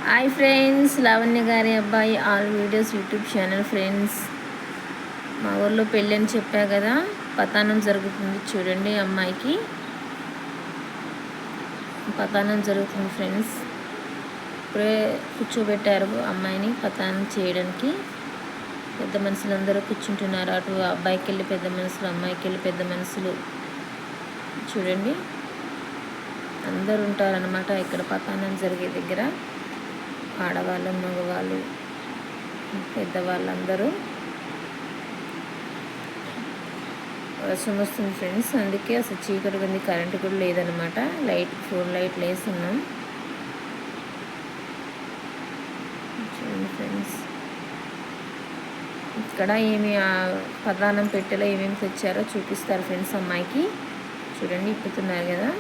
Hi friends, Lavanya గారి అబ్బాయి all videos YouTube channel. Friends, మా ఊర్లో పెళ్ళి అని చెప్పా కదా, పతానం జరుగుతుంది చూడండి. అమ్మాయికి పతానం జరుగుతుంది ఫ్రెండ్స్. ఇప్పుడే కూర్చోబెట్టారు అమ్మాయిని పతానం చేయడానికి. పెద్ద మనుషులు అందరూ కూర్చుంటున్నారు. అటు అబ్బాయికి వెళ్ళి పెద్ద మనుషులు, అమ్మాయికి వెళ్ళి పెద్ద మనుషులు చూడండి. అందరూ ఉంటారనమాట ఇక్కడ పతానం జరిగే దగ్గర. ఆడవాళ్ళు, మగవాళ్ళు, పెద్దవాళ్ళందరూ. వర్షం వస్తుంది ఫ్రెండ్స్, అందుకే అసలు చీకటి ఉంది, కరెంటు కూడా లేదనమాట. ఫోన్ లైట్లు వేస్తున్నాం చూడండి ఫ్రెండ్స్. ఇక్కడ పతానం పెట్టెలో ఏమేమి తెచ్చారో చూపిస్తారు ఫ్రెండ్స్. అమ్మాయికి చూడండి, ఇప్పుతున్నారు కదా.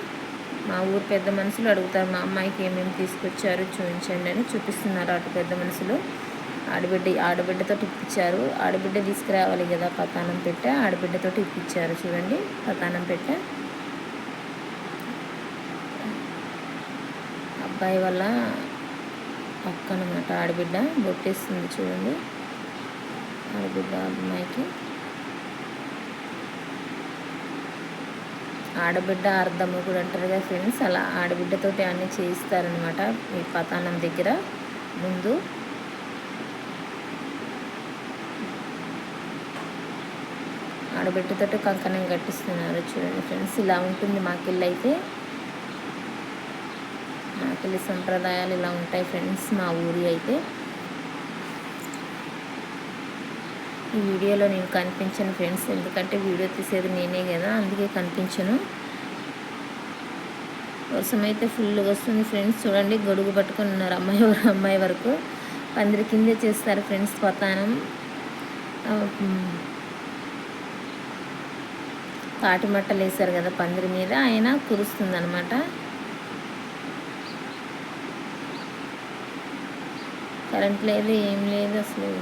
మా ఊరు పెద్ద మనుషులు అడుగుతారు, మా అమ్మాయికి ఏమేమి తీసుకొచ్చారు చూపించండి అని చూపిస్తున్నారు. అటు పెద్ద మనుషులు ఆడబిడ్డతో ఇప్పించారు. ఆడబిడ్డ తీసుకురావాలి కదా పతానం పెట్టె, ఆడబిడ్డతో ఇప్పించారు చూడండి పతానం పెట్టె. అబ్బాయి వల్ల అక్క అనమాట, ఆడబిడ్డ బొట్టేస్తుంది చూడండి. ఆడబిడ్డ అమ్మాయికి ఆడబిడ్డ అర్థము కూడా అంటారు కదా ఫ్రెండ్స్. అలా ఆడబిడ్డతోటి అన్నీ చేయిస్తారనమాట ఈ పతానం దగ్గర. ముందు ఆడబిడ్డతోటి కంకణం కట్టిస్తున్నారు చూడండి ఫ్రెండ్స్. ఇలా ఉంటుంది మాకెళ్ళి అయితే. మాకెళ్ళి సంప్రదాయాలు ఇలా ఉంటాయి ఫ్రెండ్స్, మా ఊరి అయితే. ఈ వీడియోలో నేను కనిపించను ఫ్రెండ్స్, ఎందుకంటే వీడియో తీసేది నేనే కదా, అందుకే కనిపించను. వర్షం అయితే ఫుల్గా వస్తుంది ఫ్రెండ్స్. చూడండి, గొడుగు పట్టుకొని ఉన్నారు అమ్మాయి వరకు. పందిరి కిందే చేస్తారు ఫ్రెండ్స్ పతానం. తాటి మట్టలు వేశారు కదా పందిరి మీద, ఆయన కురుస్తుంది అనమాట. కరెంట్ లేదు, ఏం లేదు అసలు.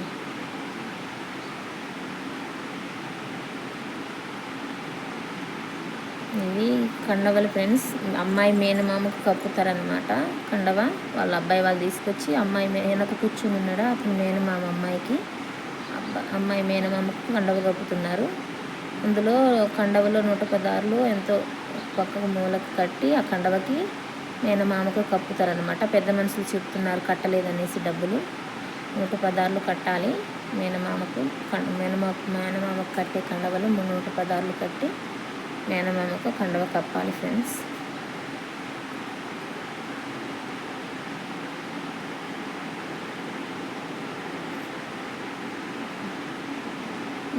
ఇవి కండవలు ఫ్రెండ్స్. అమ్మాయి మేనమామకు కప్పుతారనమాట కండవ. వాళ్ళ అబ్బాయి వాళ్ళు తీసుకొచ్చి అమ్మాయి వెనక కూర్చుని ఉన్నాడు, అప్పుడు మేనమామ అమ్మాయికి, అమ్మాయి మేనమామకు కండవ కప్పుతున్నారు. అందులో కండవలో 116 ఎంతో పక్కకు మూలకు కట్టి ఆ కండవకి మేనమామకు కప్పుతారనమాట. పెద్ద మనుషులు చెప్తున్నారు కట్టలేదనేసి డబ్బులు. 116 కట్టాలి మేనమామకు. మేనమామకు కట్టే కండవలు 116 కట్టి మేనమామకు కండవ కప్పాలి ఫ్రెండ్స్.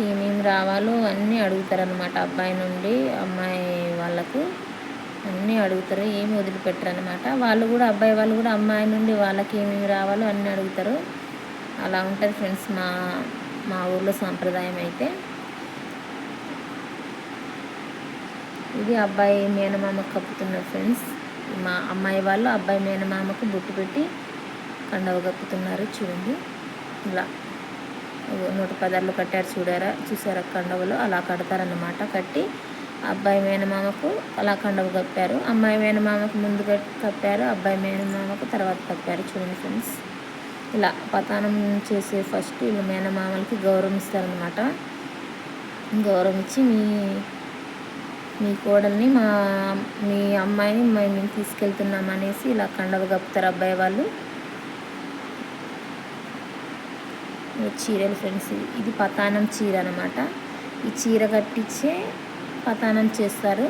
ఏమేమి రావాలో అన్నీ అడుగుతారనమాట. అబ్బాయి నుండి అమ్మాయి వాళ్ళకు అన్నీ అడుగుతారు, ఏమి వదిలిపెట్టరు అనమాట. వాళ్ళు కూడా, అబ్బాయి వాళ్ళు కూడా అమ్మాయి నుండి వాళ్ళకి ఏమేమి రావాలో అన్నీ అడుగుతారు. అలా ఉంటుంది ఫ్రెండ్స్ మా ఊర్లో సాంప్రదాయం అయితే. ఇది అబ్బాయి మేనమామకు కప్పుతున్నారు ఫ్రెండ్స్. మా అమ్మాయి వాళ్ళు అబ్బాయి మేనమామకు బొట్టు పెట్టి కండవ కప్పుతున్నారు చూడండి. ఇలా 116 కట్టారు చూసారా కండవలు. అలా కడతారన్నమాట. కట్టి అబ్బాయి మేనమామకు అలా కండవ కప్పారు. అమ్మాయి మేనమామకు ముందు కప్పారు, అబ్బాయి మేనమామకు తర్వాత కప్పారు చూడండి ఫ్రెండ్స్. ఇలా పతానం చేసే ఫస్ట్ వీళ్ళు మేనమామలకి గౌరవం ఇస్తారనమాట. గౌరవం ఇచ్చి మీ కోడల్ని మీ అమ్మాయిని మేము తీసుకెళ్తున్నాం అనేసి ఇలా కండవ కప్పుతారు అబ్బాయి వాళ్ళు. చీరలు ఫ్రెండ్స్, ఇది పతానం చీర అనమాట. ఈ చీర కట్టించే పతానం చేస్తారు.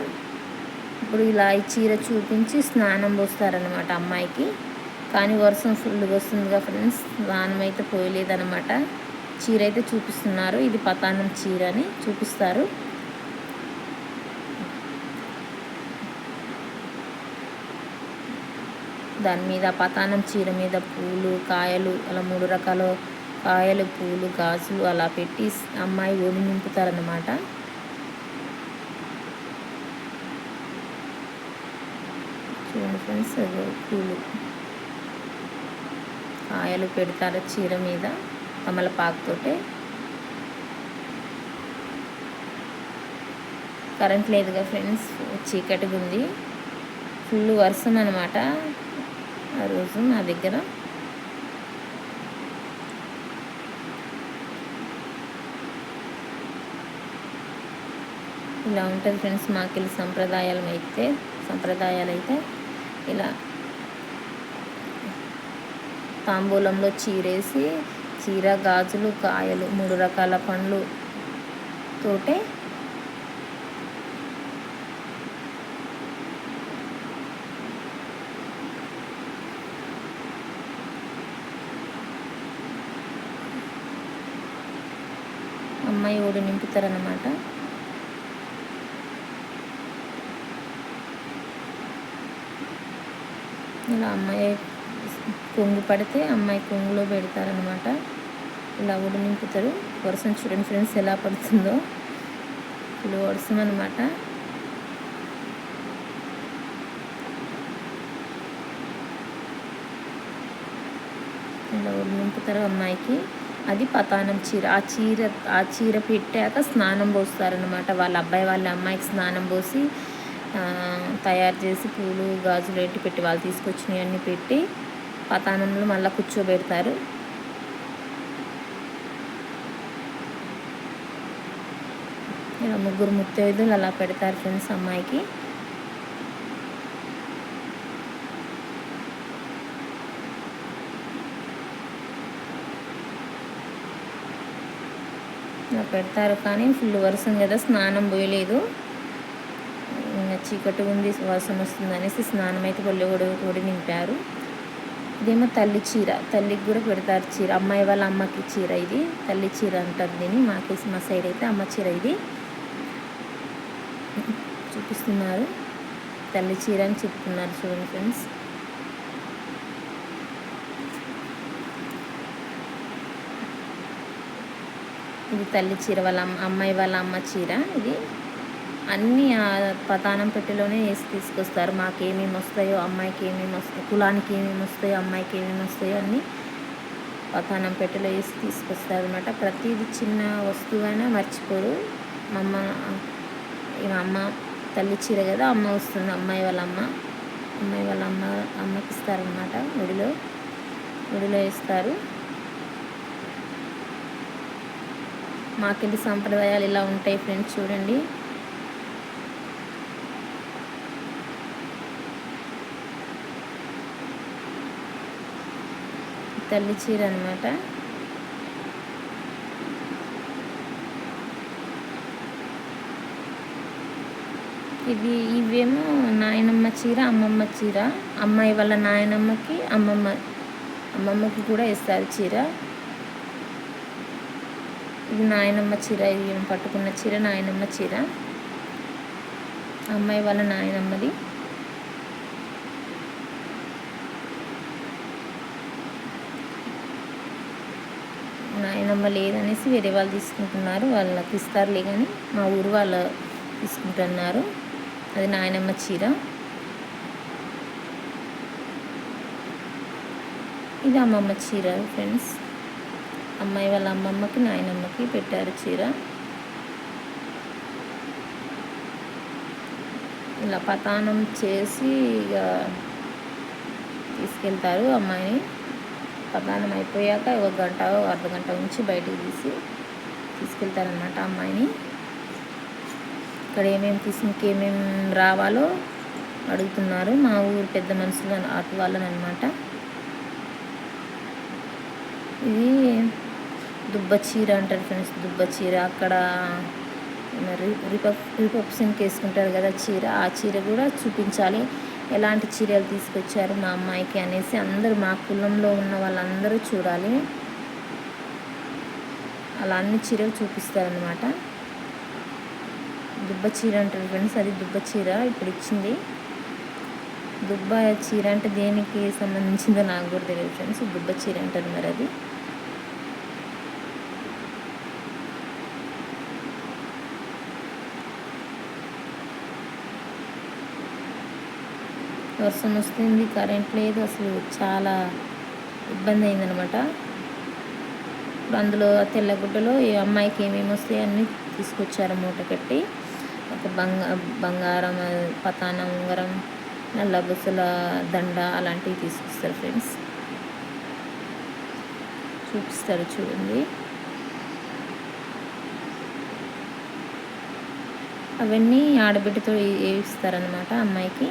ఇప్పుడు ఇలా ఈ చీర చూపించి స్నానం పోస్తారనమాట అమ్మాయికి. కానీ వర్షం ఫుల్గా వస్తుందిగా ఫ్రెండ్స్, స్నానం అయితే పోయలేదనమాట. చీర అయితే చూపిస్తున్నారు, ఇది పతానం చీర అని చూపిస్తారు. దాని మీద పతానం చీర మీద పూలు, కాయలు, అలా 3 రకాల కాయలు, పూలు, గాజులు అలా పెట్టి అమ్మాయి ఒడి నింపుతారన్నమాట. చూడండి ఫ్రెండ్స్, పూలు, కాయలు పెడతారు చీర మీద తమలపాకుతోటే. కరెంట్ లేదుగా ఫ్రెండ్స్, చీకటిగా ఉంది. ఫుల్ వర్షం అనమాట ఆ రోజు మా దగ్గర. ఇలా ఉంటుంది ఫ్రెండ్స్ మాకెళ్ళి సంప్రదాయాలు అయితే ఇలా తాంబూలంలో చీరేసి చీర, గాజులు, కాయలు 3 రకాల పండ్లు తోటే అమ్మాయి ఒడి నింపుతారన్నమాట. ఇలా అమ్మాయి కొంగు పడితే అమ్మాయి కొంగులో పెడతారనమాట. ఇలా ఒడి నింపుతారు. వర్షం చూడండి ఫ్రెండ్స్ ఎలా పడుతుందో, ఇలా వర్షం అనమాట. ఇలా ఒడి నింపుతారు అమ్మాయికి. అది పతానం చీర. ఆ చీర పెట్టాక స్నానం పోస్తారనమాట. వాళ్ళ అబ్బాయి వాళ్ళ అమ్మాయికి స్నానం పోసి తయారు చేసి పూలు, గాజులు ఎట్టి పెట్టి వాళ్ళు తీసుకొచ్చినవి అన్నీ పెట్టి పతానంలో మళ్ళీ కూర్చోబెడతారు. ఇలా 3 ముత్తైదులు అలా పెడతారు ఫ్రెండ్స్ అమ్మాయికి. ఇలా పెడతారు. కానీ ఫుల్ వర్షం కదా, స్నానం పోయలేదు. చీకటి ఉంది, వర్షం వస్తుంది అనేసి స్నానం అయితే ఒడి నింపారు. ఇదేమో తల్లి చీర. తల్లికి కూడా పెడతారు చీర. అమ్మాయి వాళ్ళ అమ్మకి చీర. ఇది తల్లి చీర అంటారు దీన్ని. మా సైడ్ అయితే అమ్మ చీర ఇది చూపిస్తున్నారు. తల్లి చీర అని చెప్తున్నారు చూడండి ఫ్రెండ్స్. ఇది తల్లి చీర, అమ్మాయి వాళ్ళ అమ్మ చీర. ఇది అన్నీ పతానం పెట్టెలోనే వేసి తీసుకొస్తారు. మాకేమేమి వస్తాయో, అమ్మాయికి ఏమేమి వస్తాయో, కులానికి ఏమేమి వస్తాయో, అమ్మాయికి ఏమేమి వస్తాయో అన్నీ పతానం పెట్టెలో వేసి తీసుకొస్తారు అనమాట. ప్రతిదీ చిన్న వస్తువైనా మర్చిపోరు. మా అమ్మ తల్లి చీర కదా, అమ్మ వస్తుంది. అమ్మాయి వాళ్ళ అమ్మకి ఇస్తారనమాట. ఒడిలో వేస్తారు. మాకెళ్ళి సంప్రదాయాలు ఇలా ఉంటాయి ఫ్రెండ్స్. చూడండి, తల్లి చీర అనమాట. ఇవేమో నాయనమ్మ చీర, అమ్మమ్మ చీర. అమ్మాయి వాళ్ళ నాయనమ్మకి అమ్మమ్మకి కూడా ఇస్తారు చీర. ఇది నాయనమ్మ చీర. ఇది పట్టుకున్న చీర నాయనమ్మ చీర. అమ్మాయి వాళ్ళ నాయనమ్మది. నాయనమ్మ లేదనేసి వేరే వాళ్ళు తీసుకుంటున్నారు. వాళ్ళకి ఇస్తారులే కానీ మా ఊరు వాళ్ళు తీసుకుంటున్నారు. అది నాయనమ్మ చీర. ఇది అమ్మమ్మ చీర ఫ్రెండ్స్. అమ్మాయి వాళ్ళ అమ్మమ్మకి నాయనమ్మకి పెట్టారు చీర. ఇలా పతానం చేసి ఇక తీసుకెళ్తారు అమ్మాయిని. పతానం అయిపోయాక 1 గంట 1/2 గంట ఉంచి బయటికి తీసుకెళ్తారనమాట అమ్మాయిని. ఇక్కడ ఇంకేమేమి రావాలో అడుగుతున్నారు మా ఊరు పెద్ద మనుషులు, అటు వాళ్ళని అనమాట. ఇది దుబ్బ చీర అంటారు ఫ్రెండ్స్. దుబ్బ చీర అక్కడ రిసెప్షన్కి వేసుకుంటారు కదా చీర. ఆ చీర కూడా చూపించాలి, ఎలాంటి చీరలు తీసుకొచ్చారు మా అమ్మాయికి అనేసి అందరూ, మా కులంలో ఉన్న వాళ్ళందరూ చూడాలి. అలా అన్ని చీరలు చూపిస్తారనమాట. దుబ్బ చీర అంటారు ఫ్రెండ్స్. అది దుబ్బ చీర ఇప్పుడు ఇచ్చింది. దుబ్బ చీర అంటే దేనికి సంబంధించిందో నాకు కూడా తెలియదు ఫ్రెండ్స్. దుబ్బ చీర అంటారు మరి. అది వర్షం వస్తుంది, కరెంట్ లేదు, అసలు చాలా ఇబ్బంది అయిందనమాట. ఇప్పుడు అందులో తెల్లగుడ్డలో ఈ అమ్మాయికి ఏమేమి వస్తాయో అన్నీ తీసుకొచ్చారు మూట కట్టి. ఒక బంగారం, పతానం, ఉంగరం, నల్ల బుసల దండ అలాంటివి తీసుకొస్తారు ఫ్రెండ్స్. చూపిస్తారు చూడండి. అవన్నీ ఆడబిడ్డతో వేయిస్తారనమాట అమ్మాయికి.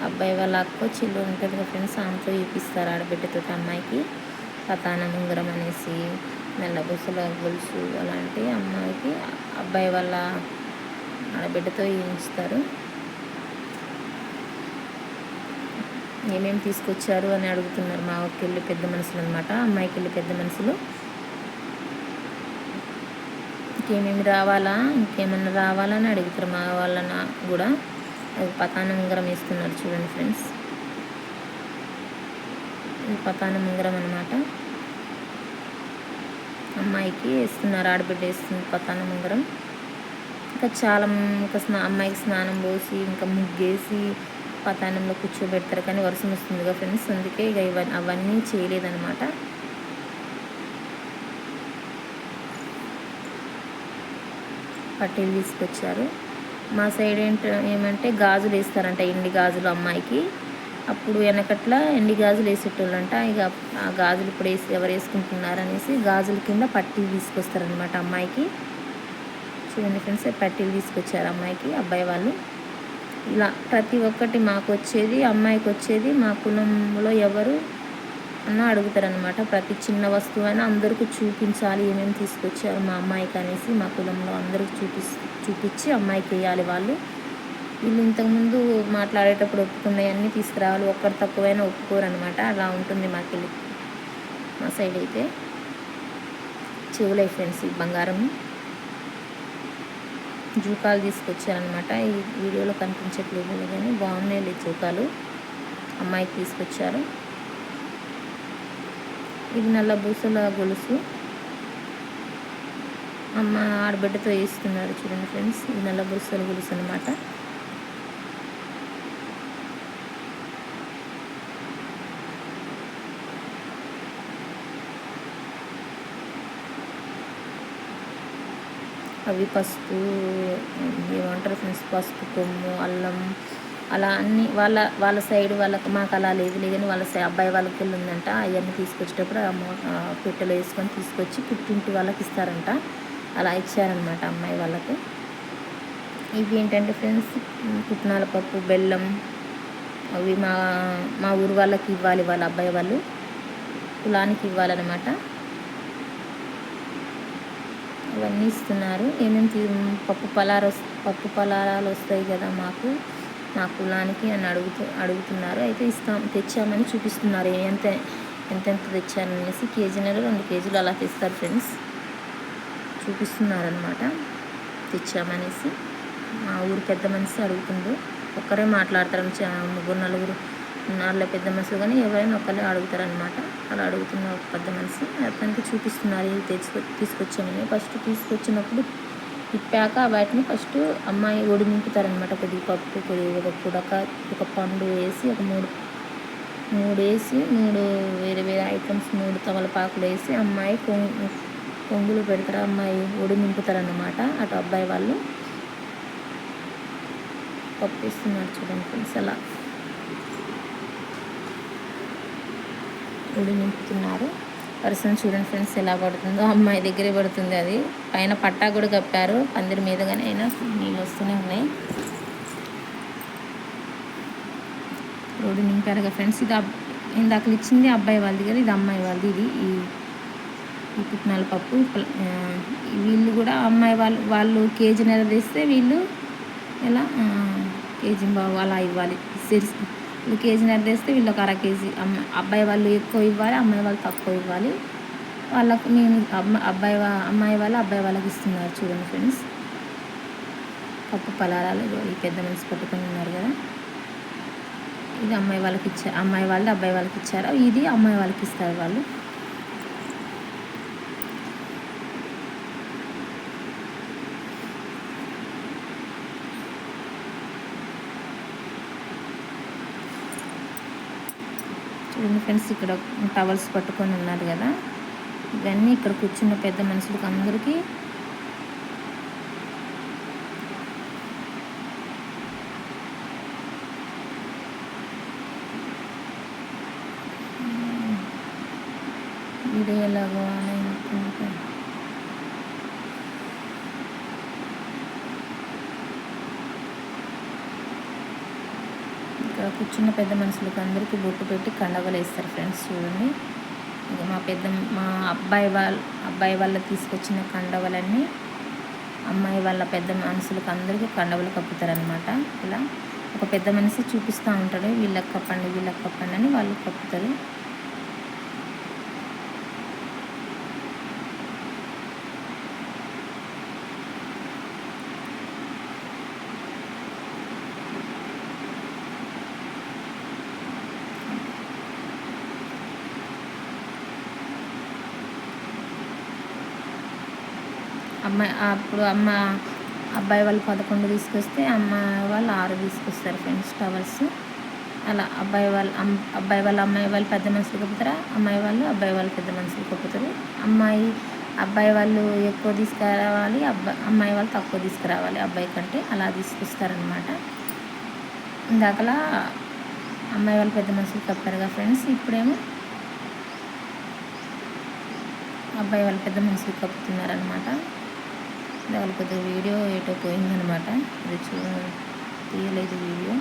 అబ్బాయి వాళ్ళ అక్క చెల్లి ఉంటుంది కదా ఫ్రెండ్స్, ఆమెతో వేయిస్తారు ఆడబిడ్డతో అమ్మాయికి. పతానం ఉంగరం అనేసి, నల్లబూసల గొలుసు అలాంటి అమ్మాయికి అబ్బాయి వాళ్ళ ఆడబిడ్డతో వేయించుతారు. ఏమేమి తీసుకొచ్చారు అని అడుగుతున్నారు మా ఊరికెళ్ళి పెద్ద మనుషులు అనమాట, అమ్మాయికి వెళ్ళి పెద్ద మనుషులు. ఇంకేమేమి రావాలా, ఇంకేమన్నా రావాలని అడుగుతారు మా వాళ్ళన కూడా. అది పతానం ఉంగరం వేస్తున్నారు చూడండి ఫ్రెండ్స్, ఇది పతానం ఉంగరం అనమాట. అమ్మాయికి వేస్తున్నారు, ఆడబిడ్డ వేస్తుంది పతానం ఉంగరం. ఇంకా చాలా అమ్మాయికి స్నానం పోసి ఇంకా ముగ్గేసి పతానంలో కూర్చోబెడతారు, కానీ వర్షం వస్తుందిగా ఫ్రెండ్స్, అందుకే ఇక అవన్నీ చేయలేదన్నమాట. పట్టీలు తీసుకొచ్చారు. మా సైడ్ ఏమంటే గాజులు వేస్తారంట, ఎండి గాజులు అమ్మాయికి. అప్పుడు వెనకట్ల ఎండి గాజులు వేసేటోళ్ళంట. ఇక ఆ గాజులు ఇప్పుడు ఎవరు వేసుకుంటున్నారు అనేసి గాజుల కింద పట్టీలు తీసుకొస్తారనమాట అమ్మాయికి. చూడండి ఫ్రెండ్స్, పట్టీలు తీసుకొచ్చారు అమ్మాయికి అబ్బాయి వాళ్ళు. ఇలా ప్రతి ఒక్కటి మాకు వచ్చేది, అమ్మాయికి వచ్చేది, మా కులంలో ఎవరు అన్న అడుగుతారనమాట. ప్రతి చిన్న వస్తువు అయినా అందరికీ చూపించాలి, ఏమేమి తీసుకొచ్చారు మా అమ్మాయికి అనేసి మా కులంలో అందరికి చూపించి అమ్మాయికి వేయాలి వాళ్ళు. వీళ్ళు ఇంతకుముందు మాట్లాడేటప్పుడు ఒప్పుకున్నాయన్నీ తీసుకురావాలి, ఒక్కటి తక్కువైనా ఒప్పుకోరు అనమాట. అలా ఉంటుంది మాకెళ్ళి, మా సైడ్ అయితే. చెవులై ఫ్రెండ్స్ ఈ బంగారం జూకాలు తీసుకొచ్చారనమాట. ఈ వీడియోలో కనిపించట్లేదు కానీ బాగున్నాయి జూకాలు, అమ్మాయికి తీసుకొచ్చారు. ఇది నల్ల బూసల గొలుసు, అమ్మ ఆడబిడ్డతో వేస్తున్నారు చూడండి ఫ్రెండ్స్. ఇది నల్ల బూసల గొలుసు అనమాట. అవి పసుపు ఏమంటారు ఫ్రెండ్స్, పసుపు కొమ్ము, అల్లం, అలా అన్నీ వాళ్ళ సైడ్ వాళ్ళకి, మాకు అలా లేదు కానీ వాళ్ళ అబ్బాయి వాళ్ళకి వెళ్ళి ఉందంట. అవన్నీ తీసుకొచ్చేటప్పుడు పెట్టెలో వేసుకొని తీసుకొచ్చి పుట్టింటి వాళ్ళకి ఇస్తారంట. అలా ఇచ్చారనమాట అమ్మాయి వాళ్ళకి. ఇవి ఏంటంటే ఫ్రెండ్స్, పుట్నాల పప్పు, బెల్లం, అవి మా ఊరు వాళ్ళకి ఇవ్వాలి, వాళ్ళ అబ్బాయి వాళ్ళు కులానికి ఇవ్వాలన్నమాట. ఇవన్నీ ఇస్తున్నారు. ఏమేమి పప్పు పలారాలు వస్తాయి కదా మాకు, మా కులానికి అని అడుగుతున్నారు. అయితే తెచ్చామని చూపిస్తున్నారు, ఎంతెంత తెచ్చారనేసి. కేజీన్నర 2 కేజీలు అలా తెస్తారు ఫ్రెండ్స్, చూపిస్తున్నారనమాట తెచ్చామనేసి. మా ఊరు పెద్ద మనిషి అడుగుతుండ్రు, ఒక్కరే మాట్లాడతారు, 3-4 ఉన్నారులే పెద్ద మనుషులు, కానీ ఎవరైనా ఒక్కరే అడుగుతారనమాట. అలా అడుగుతున్న ఒక పెద్ద మనిషి అతనికి చూపిస్తున్నారు ఇది తీసుకొచ్చామని. ఫస్ట్ తీసుకొచ్చినప్పుడు ఇప్పాక వాటిని ఫస్ట్ అమ్మాయి ఒడి నింపుతారనమాట. కొద్దిగా పప్పు, కొద్దిగా ఒక పుడక, ఒక పండు వేసి, ఒక మూడు వేసి, 3 వేరే వేరే ఐటమ్స్, 3 తమలపాకులు వేసి అమ్మాయి కొంగులు పెడతారు, అమ్మాయి ఒడి నింపుతారన్నమాట. అటు అబ్బాయి వాళ్ళు పప్పు ఇస్తున్నారు చూడండి ఫ్రెండ్స్, అలా ఒడి నింపుతున్నారు. పర్సన్ చూడండి ఫ్రెండ్స్ ఎలా పడుతుందో, అమ్మాయి దగ్గరే పడుతుంది. అది పైన పట్టా కూడా కప్పారు పందిరి మీద, కానీ అయినా నీళ్ళు వస్తూనే ఉన్నాయి. రోడ్డు నింపారు కదా ఫ్రెండ్స్. ఇది ఇందాక ఇచ్చింది అబ్బాయి వాళ్ళది కదా, ఇది అమ్మాయి వాళ్ళది. ఇది ఈ పుట్నాల పప్పు. వీళ్ళు కూడా అమ్మాయి వాళ్ళు కేజీన్నర తెస్తే వీళ్ళు ఎలా కేజీ బావు అలా ఇవ్వాలి. వీళ్ళు కేజీన్నర తెస్తే వీళ్ళు ఒక 1/2 కేజీ, అబ్బాయి వాళ్ళు ఎక్కువ ఇవ్వాలి, అమ్మాయి వాళ్ళు తక్కువ ఇవ్వాలి. వాళ్ళకు మేము అమ్మాయి వాళ్ళు అబ్బాయి వాళ్ళకి ఇస్తున్నారు చూడండి ఫ్రెండ్స్. పప్పు పలారాలు ఈ పెద్ద మనిషి పట్టుకొని ఉన్నారు కదా, ఇది అమ్మాయి వాళ్ళకి ఇచ్చారు, అమ్మాయి వాళ్ళు అబ్బాయి వాళ్ళకి ఇచ్చారు. ఇది అమ్మాయి వాళ్ళకి ఇస్తారు వాళ్ళు. చూడండి ఫ్రెండ్స్, ఇక్కడ టవల్స్ పట్టుకొని ఉన్నారు కదా, ఇవన్నీ ఇక్కడ కూర్చున్న పెద్ద మనుషులకు అందరికీ ఇది ఎలాగో అని అనుకుంటా. ఇక్కడ కూర్చున్న పెద్ద మనుషులకు అందరికీ బొట్టు పెట్టి కండవలు వేస్తారు ఫ్రెండ్స్. చూడండి, ఇక మా అబ్బాయి వాళ్ళు తీసుకొచ్చిన కండవలన్నీ అమ్మాయి వాళ్ళ పెద్ద మనుషులకు అందరికీ కండవలు కప్పుతారనమాట. ఇలా ఒక పెద్ద మనిషి చూపిస్తూ ఉంటాడు, వీళ్ళకి కప్పండి అని వాళ్ళు కప్పుతారు. అబ్బాయి వాళ్ళు 11 తీసుకొస్తే అమ్మాయి వాళ్ళు 6 తీసుకొస్తారు ఫ్రెండ్స్ టవల్స్. అలా అబ్బాయి వాళ్ళు అమ్మాయి వాళ్ళు పెద్ద మనుషులు కప్పుతారా, అమ్మాయి వాళ్ళు అబ్బాయి వాళ్ళు పెద్ద మనుషులు కప్పుతారు. అబ్బాయి వాళ్ళు ఎక్కువ తీసుకురావాలి, అమ్మాయి వాళ్ళు తక్కువ తీసుకురావాలి అబ్బాయి కంటే, అలా తీసుకొస్తారనమాట. ఇందాకలా అమ్మాయి వాళ్ళు పెద్ద మనుషులు కప్పారుగా ఫ్రెండ్స్, ఇప్పుడేమో అబ్బాయి వాళ్ళు పెద్ద మనుషులు కప్పుతున్నారనమాట. దాని కొద్దిగా వీడియో ఏటో పోయిందనమాట, అది తీయలేదు వీడియో.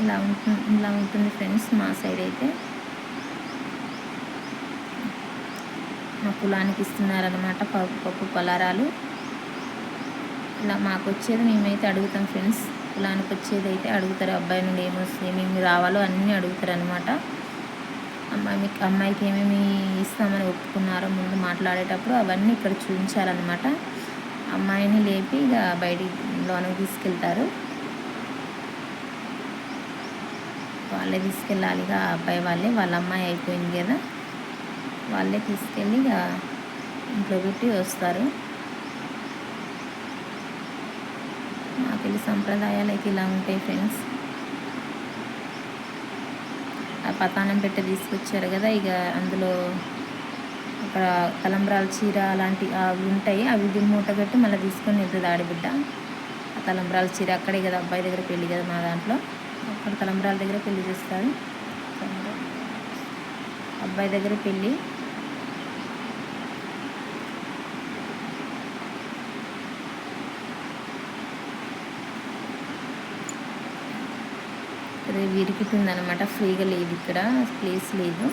ఇలా ఉంటుంది ఫ్రెండ్స్ మా సైడ్ అయితే. మా కులానికి ఇస్తున్నారనమాట పప్పు పలారాలు. ఇలా మాకు వచ్చేది మేమైతే అడుగుతాం ఫ్రెండ్స్. కులానికి వచ్చేది అయితే అడుగుతారు, అబ్బాయి నుండి ఏమేమి రావాలో అన్నీ అడుగుతారు అనమాట. అమ్మాయికి ఏమేమి ఇస్తామని ఒప్పుకున్నారో ముందు మాట్లాడేటప్పుడు అవన్నీ ఇక్కడ చూపించాలన్నమాట. అమ్మాయిని లేపి ఇక లోనకి తీసుకెళ్తారు. వాళ్ళే తీసుకెళ్ళాలి, ఇక అబ్బాయి వాళ్ళ అమ్మాయి అయిపోయింది కదా, వాళ్ళే తీసుకెళ్ళి ఇక ఇంట్లో పెట్టి వస్తారు. మా పెళ్లి సంప్రదాయాలు అయితే ఇలా ఉంటాయి ఫ్రెండ్స్. ఆ పతానం పెట్టే తీసుకొచ్చారు కదా, ఇక అందులో అక్కడ తలంబ్రాల చీర అలాంటి అవి ఉంటాయి, అవి మూట కట్టి మళ్ళీ తీసుకొని వెళ్తుంది ఆడబిడ్డ. ఆ తలంబ్రాల చీర అక్కడే కదా, అబ్బాయి దగ్గర పెళ్ళి కదా మా దాంట్లో, అక్కడ తలంబ్రాల దగ్గర పెళ్లి చేస్తారు. అబ్బాయి దగ్గర పెళ్ళి. అదే విరిగిపోయిందనమాట, ఫ్రీగా లేదు, ఇక్కడ ప్లేస్ లేదు.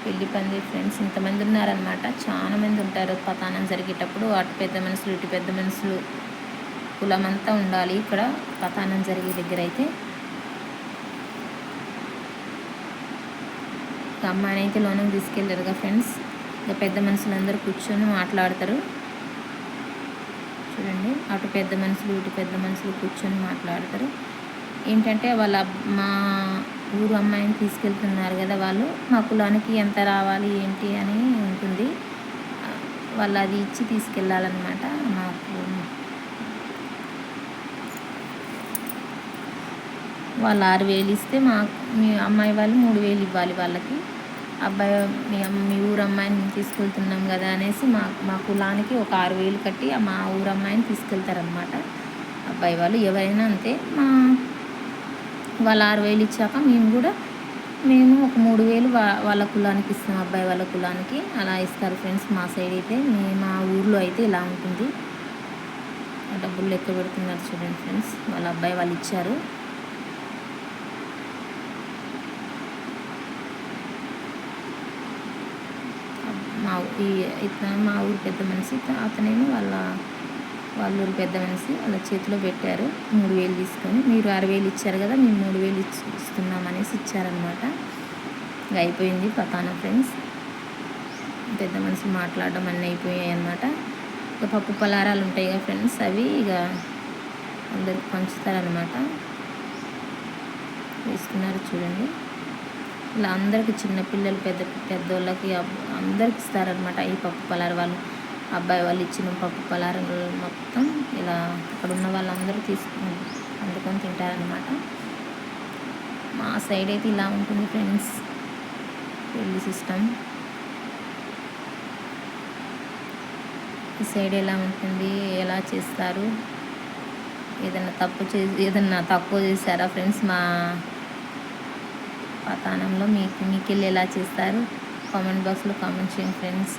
పెళ్లి పంది ఫ్రెండ్స్ ఇంతమంది ఉన్నారనమాట, చాలా మంది ఉంటారు పతానం జరిగేటప్పుడు. అటు పెద్ద మనుషులు ఇటు పెద్ద మనుషులు కులం అంతా ఉండాలి ఇక్కడ పతానం జరిగే దగ్గర అయితే. అమ్మాయిని అయితే లోనకి తీసుకెళ్ళారుగా ఫ్రెండ్స్. ఇక పెద్ద మనుషులందరూ కూర్చొని మాట్లాడతారు. చూడండి, అటు పెద్ద మనుషులు ఇటు పెద్ద మనుషులు కూర్చొని మాట్లాడతారు. ఏంటంటే మా ఊరు అమ్మాయిని తీసుకెళ్తున్నారు కదా, వాళ్ళు మా కులానికి ఎంత రావాలి ఏంటి అని ఉంటుంది, వాళ్ళు అది ఇచ్చి తీసుకెళ్ళాలన్నమాట. వాళ్ళు 6,000 ఇస్తే మీ అమ్మాయి వాళ్ళు 3,000 ఇవ్వాలి వాళ్ళకి. మీ ఊరు అమ్మాయిని తీసుకెళ్తున్నాం కదా అనేసి మా కులానికి ఒక 6,000 కట్టి మా ఊరు అమ్మాయిని తీసుకెళ్తారనమాట అబ్బాయి వాళ్ళు. ఎవరైనా అంతే, వాళ్ళు 6,000 ఇచ్చాక మేము ఒక 3,000 వాళ్ళ కులానికి ఇస్తాం, అబ్బాయి వాళ్ళ కులానికి అలా ఇస్తారు ఫ్రెండ్స్. మా సైడ్ అయితే మా ఊర్లో అయితే ఇలా ఉంటుంది. డబ్బులు లెక్క పెడుతున్నారు చూడండి ఫ్రెండ్స్, వాళ్ళ అబ్బాయి వాళ్ళు ఇచ్చారు. మా ఊరు పెద్ద మనిషి, అతనేమో వాళ్ళ ఊరు పెద్ద మనిషి వాళ్ళ చేతిలో పెట్టారు 3,000 తీసుకొని. మీరు 6,000 ఇచ్చారు కదా, మేము 3,000 ఇస్తున్నాం అనేసి ఇచ్చారనమాట. ఇక అయిపోయింది పతానం ఫ్రెండ్స్. పెద్ద మనుషులు మాట్లాడడం అన్నీ అయిపోయాయి అన్నమాట. ఇక పప్పు పలారాలు ఉంటాయి కదా ఫ్రెండ్స్, అవి ఇక అందరికి పంచుతారనమాట. వేసుకున్నారు చూడండి, ఇలా అందరికి చిన్నపిల్లలు పెద్దోళ్ళకి అందరికి ఇస్తారనమాట. ఈ పప్పు పలారం వాళ్ళు అబ్బాయి వాళ్ళు ఇచ్చిన పప్పు పలారం మొత్తం ఇలా అక్కడ ఉన్న వాళ్ళందరూ అందుకొని తింటారనమాట. మా సైడ్ అయితే ఇలా ఉంటుంది ఫ్రెండ్స్ పెళ్ళి సిస్టమ్. ఈ సైడ్ ఎలా ఉంటుంది, ఎలా చేస్తారు, ఏదన్నా తక్కువ చేశారా ఫ్రెండ్స్ మా పాతాళంలో మీకెళ్ళి ఎలా చేస్తారు కామెంట్ బాక్స్లో కామెంట్ చేయండి ఫ్రెండ్స్.